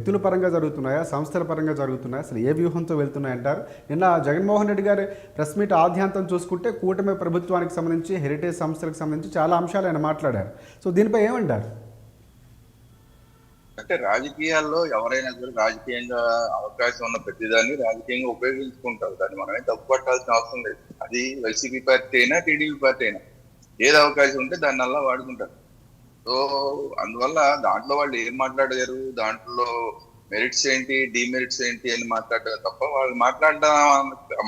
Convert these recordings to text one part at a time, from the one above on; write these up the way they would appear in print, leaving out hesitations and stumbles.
వ్యక్తుల పరంగా జరుగుతున్నాయా, సంస్థల పరంగా జరుగుతున్నాయా, అసలు ఏ వ్యూహంతో వెళ్తున్నాయంటారు? నిన్న జగన్మోహన్ రెడ్డి గారి ప్రెస్ మీట్ ఆద్యాంతం చూసుకుంటే కూటమి ప్రభుత్వానికి సంబంధించి, హెరిటేజ్ సంస్థలకు సంబంధించి చాలా అంశాలు ఆయన మాట్లాడారు. సో దీనిపై ఏమంటారు? అంటే రాజకీయాల్లో ఎవరైనా సరే రాజకీయంగా అవకాశం ఉన్న ప్రతిదాన్ని రాజకీయంగా ఉపయోగించుకుంటారు. దాన్ని మనమే తప్పు పట్టాల్సిన అవసరం లేదు. అది వైసీపీ పార్టీ అయినా టీడీపీ పార్టీ అయినా ఏది అవకాశం ఉంటే దాన్ని అలా వాడుకుంటారు. సో అందువల్ల దాంట్లో వాళ్ళు ఏం మాట్లాడారు, దాంట్లో మెరిట్స్ ఏంటి, డిమెరిట్స్ ఏంటి అని మాట్లాడారు తప్ప వాళ్ళు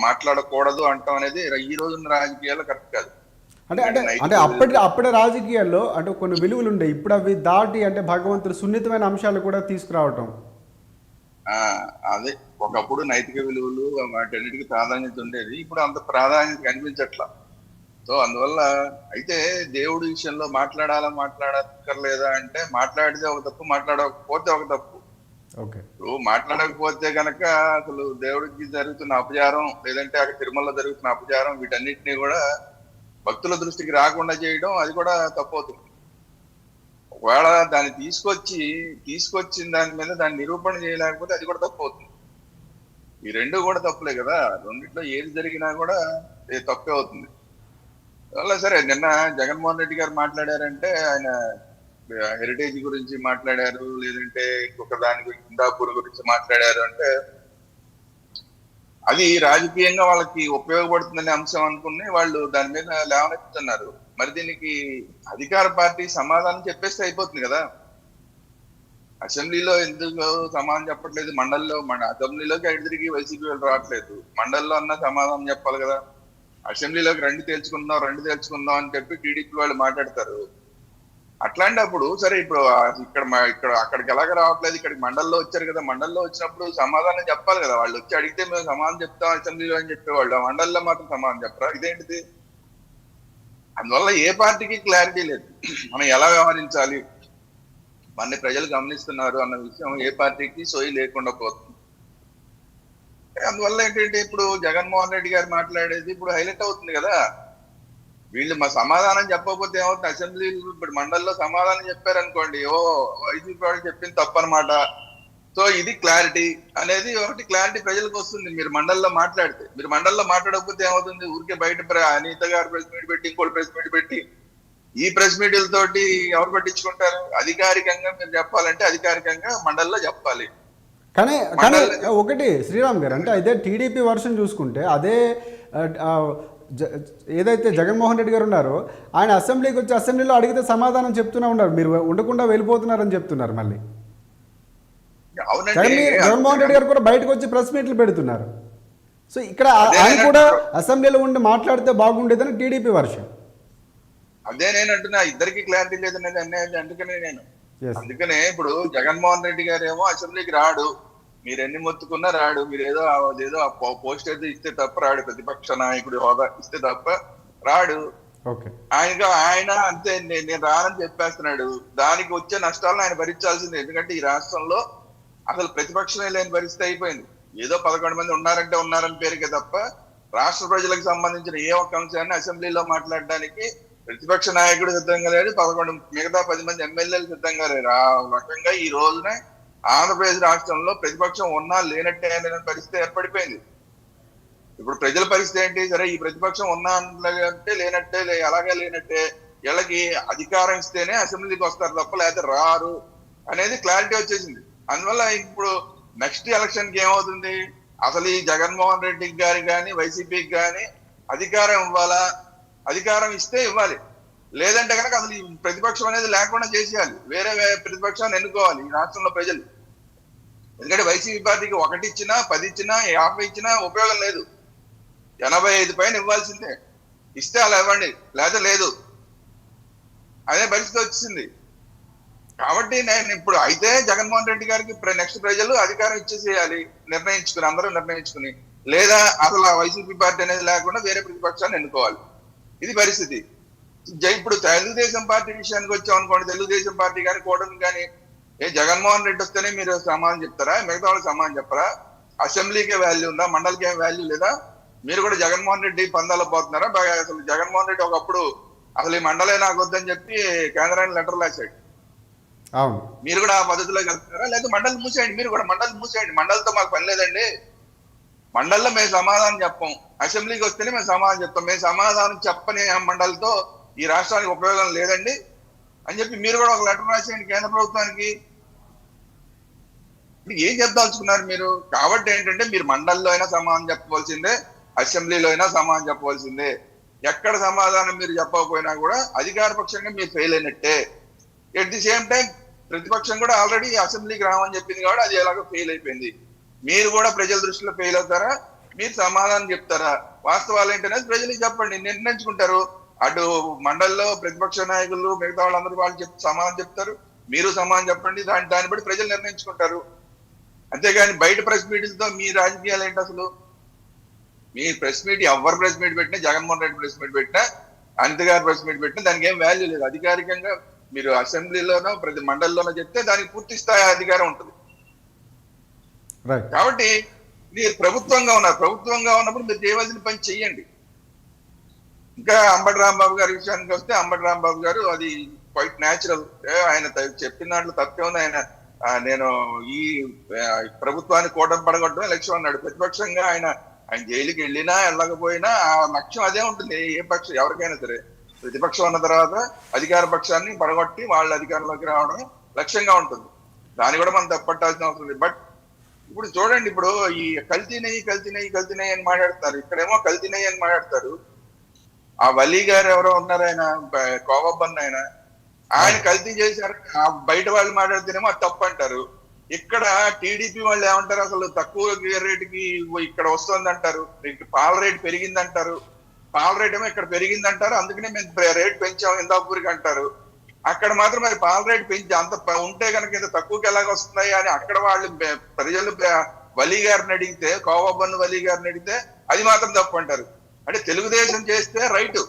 మాట్లాడకూడదు అంటాం అనేది ఈ రోజున్న రాజకీయాల్లో కరెక్ట్ కాదు. అంటే అంటే అంటే అప్పటి రాజకీయాల్లో అంటే కొన్ని విలువలు ఉండే, ఇప్పుడు అవి దాటి అంటే భగవంతుడు సున్నితమైన అంశాలు కూడా తీసుకురావటం. అదే ఒకప్పుడు నైతిక విలువలు వాటన్నిటికీ ప్రాధాన్యత ఉండేది, ఇప్పుడు అంత ప్రాధాన్యత కనిపించట్లా. సో అందువల్ల అయితే దేవుడి విషయంలో మాట్లాడక్కర్లేదా అంటే మాట్లాడితే ఒక తప్పు, మాట్లాడకపోతే ఒక తప్పు. ఇప్పుడు మాట్లాడకపోతే కనుక అసలు దేవుడికి జరుగుతున్న అపచారం, లేదంటే అక్కడ తిరుమలలో జరుగుతున్న అపచారం, వీటన్నిటిని కూడా భక్తుల దృష్టికి రాకుండా చేయడం అది కూడా తప్పవుతుంది. ఒకవేళ దాన్ని తీసుకొచ్చిన దాని మీద దాన్ని నిరూపణ చేయలేకపోతే అది కూడా తప్పవుతుంది. ఈ రెండు కూడా తప్పులే కదా, రెండిట్లో ఏది జరిగినా కూడా తప్పే అవుతుంది. అలా సరే, నిన్న జగన్మోహన్ రెడ్డి గారు మాట్లాడారంటే ఆయన హెరిటేజ్ గురించి మాట్లాడారు, లేదంటే ఇంకొక దాని గురించి హిందాపూర్ గురించి మాట్లాడారు అంటే అది రాజకీయంగా వాళ్ళకి ఉపయోగపడుతుందనే అంశం అనుకుని వాళ్ళు దాని మీద లేవనెత్తుతున్నారు. మరి దీనికి అధికార పార్టీ సమాధానం చెప్పేస్తే అయిపోతుంది కదా. అసెంబ్లీలో ఎందుకు సమాధానం చెప్పట్లేదు? అసెంబ్లీలోకి అడి తిరిగి వైసీపీ వాళ్ళు రావట్లేదు, మండలిలో అన్న సమాధానం చెప్పాలి కదా. అసెంబ్లీలోకి రండి తేల్చుకుందాం అని చెప్పి టీడీపీ వాళ్ళు మాట్లాడతారు. అట్లాంటప్పుడు సరే, ఇప్పుడు అక్కడికి ఎలాగ రావట్లేదు, ఇక్కడికి మండలిలో వచ్చారు కదా, మండలిలో వచ్చినప్పుడు సమాధానం చెప్పాలి కదా. వాళ్ళు వచ్చి అడిగితే మేము సమాధానం చెప్తాం అసెంబ్లీలో అని చెప్పేవాళ్ళు, ఆ మండలిలో మాత్రం సమాధానం చెప్పరా? ఇదేంటిది? అందువల్ల ఏ పార్టీకి క్లారిటీ లేదు మనం ఎలా వ్యవహరించాలి, మన ప్రజలు గమనిస్తున్నారు అన్న విషయం ఏ పార్టీకి సోయి లేకుండా పోతుంది. అందువల్ల ఏంటంటే ఇప్పుడు జగన్మోహన్ రెడ్డి గారు మాట్లాడేది ఇప్పుడు హైలైట్ అవుతుంది కదా. వీళ్ళు మా సమాధానం చెప్పకపోతే ఏమవుతుంది? అసెంబ్లీ ఇప్పుడు మండలిలో సమాధానం చెప్పారనుకోండి, వైసీపీ వాళ్ళు చెప్పింది తప్పనమాట. సో ఇది క్లారిటీ అనేది ఒకటి క్లారిటీ ప్రజలకు వస్తుంది. మీరు మండలిలో మాట్లాడకపోతే ఏమవుతుంది? ఊరికే బయట అనిత గారు ప్రెస్ మీట్ పెట్టి, ఇంకోటి ప్రెస్ మీట్ పెట్టి, ఈ ప్రెస్ మీట్లతోటి ఎవరు పట్టించుకుంటారు? అధికారికంగా మీరు చెప్పాలంటే అధికారికంగా మండలిలో చెప్పాలి. కానీ ఒకటి శ్రీరామ్ గారు, అంటే అయితే టీడీపీ వర్షన్ చూసుకుంటే అదే ఏదైతే జగన్మోహన్ రెడ్డి గారు ఉన్నారో ఆయన అసెంబ్లీకి వచ్చి అసెంబ్లీలో అడిగితే సమాధానం చెప్తూనే ఉన్నారు, మీరు ఉండకుండా వెళ్ళిపోతున్నారని చెప్తున్నారు. మళ్ళీ జగన్మోహన్ రెడ్డి గారు కూడా బయటకు వచ్చి ప్రెస్ మీట్లు పెడుతున్నారు. సో ఇక్కడ ఆయన కూడా అసెంబ్లీలో ఉండి మాట్లాడితే బాగుండేదని టీడీపీ వర్షన్. అదే నేను అంటున్నా, ఇద్దరికి క్లారిటీ లేదనేది అనేది. అందుకనే ఇప్పుడు జగన్మోహన్ రెడ్డి గారు ఏమో అసెంబ్లీకి రాడు, మీరు ఎన్ని మొత్తుకున్నా రాడు, మీరు ఏదో పోస్ట్ అయితే ఇస్తే తప్ప రాడు, ప్రతిపక్ష నాయకుడి హోదా ఇస్తే తప్ప రాడు. ఆయన అంతే, నేను రానని చెప్పేస్తున్నాడు. దానికి వచ్చే నష్టాలను ఆయన భరించాల్సిందే. ఎందుకంటే ఈ రాష్ట్రంలో అసలు ప్రతిపక్షమే లేని పరిస్థితి అయిపోయింది. ఏదో 11 మంది ఉన్నారని పేరుకే తప్ప రాష్ట్ర ప్రజలకు సంబంధించిన ఏ ఒక్క అంశాన్ని అసెంబ్లీలో మాట్లాడడానికి ప్రతిపక్ష నాయకుడు సిద్ధంగా లేడు, మిగతా 10 మంది ఎమ్మెల్యేలు సిద్ధంగా లేరు. ఆ రకంగా ఈ రోజునే ఆంధ్రప్రదేశ్ రాష్ట్రంలో ప్రతిపక్షం ఉన్నా లేనట్టే అనే పరిస్థితి ఏర్పడిపోయింది. ఇప్పుడు ప్రజల పరిస్థితి ఏంటి? సరే, ఈ ప్రతిపక్షం ఉన్నా అంటే లేనట్టే, అలాగే లేనట్టే, వీళ్ళకి అధికారం ఇస్తేనే అసెంబ్లీకి వస్తారు తప్ప లేకపోతే రారు అనేది క్లారిటీ వచ్చేసింది. అందువల్ల ఇప్పుడు నెక్స్ట్ ఎలక్షన్ కి ఏమవుతుంది? అసలు ఈ జగన్మోహన్ రెడ్డి గారికి కానీ వైసీపీకి కానీ అధికారం ఇవ్వాలా? అధికారం ఇస్తే ఇవ్వాలి, లేదంటే కనుక అసలు ఈ ప్రతిపక్షం అనేది లేకుండా చేసేయాలి, వేరే ప్రతిపక్షాన్ని ఎన్నుకోవాలి ఈ రాష్ట్రంలో ప్రజలు. ఎందుకంటే వైసీపీ పార్టీకి 1 ఇచ్చినా 10 ఇచ్చినా 50 ఇచ్చినా ఉపయోగం లేదు, 85 పైన ఇవ్వాల్సిందే. ఇస్తే అలా ఇవ్వండి, లేదా లేదు, అదే పరిస్థితి వచ్చింది. కాబట్టి నేను ఇప్పుడు అయితే జగన్మోహన్ రెడ్డి గారికి నెక్స్ట్ ప్రజలు అధికారం ఇచ్చేసేయాలి, అందరూ నిర్ణయించుకుని, లేదా అసలు వైసీపీ పార్టీ అనేది లేకుండా వేరే ప్రతిపక్షాన్ని ఎన్నుకోవాలి. ఇది పరిస్థితి. ఇప్పుడు తెలుగుదేశం పార్టీ విషయానికి వచ్చాం అనుకోండి, తెలుగుదేశం పార్టీ కానీ కూటమి కానీ జగన్మోహన్ రెడ్డి వస్తేనే మీరు సమాధానం చెప్తారా? మిగతా వాళ్ళు సమాధానం చెప్పరా? అసెంబ్లీకే వాల్యూ ఉందా? మండలికి ఏం వాల్యూ లేదా? మీరు కూడా జగన్మోహన్ రెడ్డి పందాలో పోతున్నారా? అసలు జగన్మోహన్ రెడ్డి ఒకప్పుడు అసలు ఈ మండలే నాకు వద్దని చెప్పి కేంద్రానికి లెటర్ రాశాడు. అవును. మీరు కూడా ఆ పద్ధతిలో వెళ్తున్నారా? లేదా మండలి మూసేయండి, మీరు కూడా మండలి మూసేయండి. మండలితో మాకు పని లేదండి. మండలిలో మేము సమాధానం చెప్పం, అసెంబ్లీకి వస్తేనే మేము సమాధానం చెప్తాం. మేము సమాధానం చెప్పని ఆ మండలితో ఈ రాష్ట్రానికి ఉపయోగం లేదండి అని చెప్పి మీరు కూడా ఒక లెటర్ రాసేయండి కేంద్ర ప్రభుత్వానికి. ఇప్పుడు ఏం చెప్పదలుచుకున్నారు మీరు? కాబట్టి ఏంటంటే మీరు మండలిలో అయినా సమాధానం చెప్పవలసిందే, అసెంబ్లీలో అయినా సమాధానం చెప్పవలసిందే. ఎక్కడ సమాధానం మీరు చెప్పకపోయినా కూడా అధికార పక్షంగా మీరు ఫెయిల్ అయినట్టే. ఎట్ ది సేమ్ టైం ప్రతిపక్షం కూడా ఆల్రెడీ అసెంబ్లీకి రామని చెప్పింది కాబట్టి అది ఎలాగో ఫెయిల్ అయిపోయింది. మీరు కూడా ప్రజల దృష్టిలో ఫెయిల్ అవుతారా, మీరు సమాధానం చెప్తారా? వాస్తవాలు ఏంటనేది ప్రజలకు చెప్పండి, నిర్ణయించుకుంటారు. అటు మండలిలో ప్రతిపక్ష నాయకులు మిగతా వాళ్ళందరూ వాళ్ళు సమాధానం చెప్తారు, మీరు సమాధానం చెప్పండి. దాన్ని బట్టి ప్రజలు నిర్ణయించుకుంటారు. అంతేగాని బయట ప్రెస్ మీట్లతో మీ రాజకీయాలు ఏంటి అసలు? మీ ప్రెస్ మీట్ ఎవరు ప్రెస్ మీట్ పెట్టినా, జగన్మోహన్ రెడ్డి ప్రెస్ మీట్ పెట్టినా, అనిత గారు ప్రెస్ మీట్ పెట్టినా దానికి ఏం వాల్యూ లేదు. అధికారికంగా మీరు అసెంబ్లీలోనో ప్రతి మండలిలోనో చెప్తే దానికి పూర్తి స్థాయి అధికారం ఉంటుంది. కాబట్టి మీరు ప్రభుత్వంగా ఉన్నారు, ప్రభుత్వంగా ఉన్నప్పుడు మీరు చేయవలసిన పని చెయ్యండి. ఇంకా అంబటి రాంబాబు గారి విషయానికి వస్తే, అంబటి రాంబాబు గారు అది క్వైట్ న్యాచురల్. ఆయన చెప్పిన దాంట్లో తప్పే ఉంది. నేను ఈ ప్రభుత్వాన్ని కూటమి పడగొట్టడం లక్ష్యం అన్నాడు. ప్రతిపక్షంగా ఆయన జైలుకి వెళ్ళినా వెళ్ళకపోయినా ఆ లక్ష్యం అదే ఉంటుంది. ఏ పక్షం ఎవరికైనా సరే ప్రతిపక్షం ఉన్న తర్వాత అధికార పక్షాన్ని పడగొట్టి వాళ్ళ అధికారంలోకి రావడం లక్ష్యంగా ఉంటుంది. దాన్ని కూడా మనం తప్పట్టాల్సిన అవసరం లేదు. బట్ ఇప్పుడు చూడండి, ఇప్పుడు ఈ కల్తీ నెయ్యి అని మాట్లాడతారు. ఇక్కడేమో కల్తీ నెయ్యి అని మాట్లాడతారు. ఆ వలీ గారు ఎవరో ఉన్నారు, ఆయన కోవబ్బన్న ఆయన కల్తీ చేశారు. ఆ బయట వాళ్ళు మాట్లాడితేనేమో అది తప్పు అంటారు. ఇక్కడ టీడీపీ వాళ్ళు ఏమంటారు, అసలు తక్కువ రేటుకి ఇక్కడ వస్తుంది అంటారు, పాల రేటు పెరిగింది అంటారు. పాల రేట్ ఏమో ఇక్కడ పెరిగింది అంటారు, అందుకనే మేము రేట్ పెంచాము ఇందాపూరికి అంటారు. అక్కడ మాత్రం మరి పాల రేటు పెంచి అంత ఉంటే కనుక ఇంత తక్కువకి ఎలాగ వస్తున్నాయి అని అక్కడ వాళ్ళు ప్రజలు వలీ గారిని అడిగితే, కోవబ్బన్న వలీ గారిని అడిగితే అది మాత్రం తప్పు అంటారు. అంటే తెలుగుదేశం చేస్తే రైట్,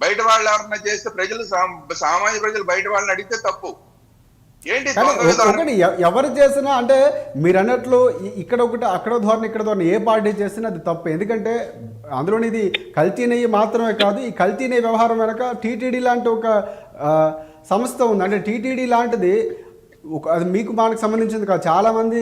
బయట వాళ్ళు ఎవరన్నా చేస్తే ప్రజలు సామాన్య ప్రజలు బయట వాళ్ళని అడిగితే తప్పు. ఏంటి ఒకటి ఎవరు చేసినా అంటే మీరు అన్నట్లు ఇక్కడ ఒకటి అక్కడ ధోరణి ఇక్కడ ధోరణి ఏ పార్టీ చేసినా అది తప్పు. ఎందుకంటే అందులోని ఇది కల్తీ నెయ్యి మాత్రమే కాదు, ఈ కల్తీ నెయ్యి వ్యవహారం వెనక టీటీడీ లాంటి ఒక సంస్థ ఉంది. అంటే టీటీడీ లాంటిది అది మీకు మనకు సంబంధించింది కాదు. చాలామంది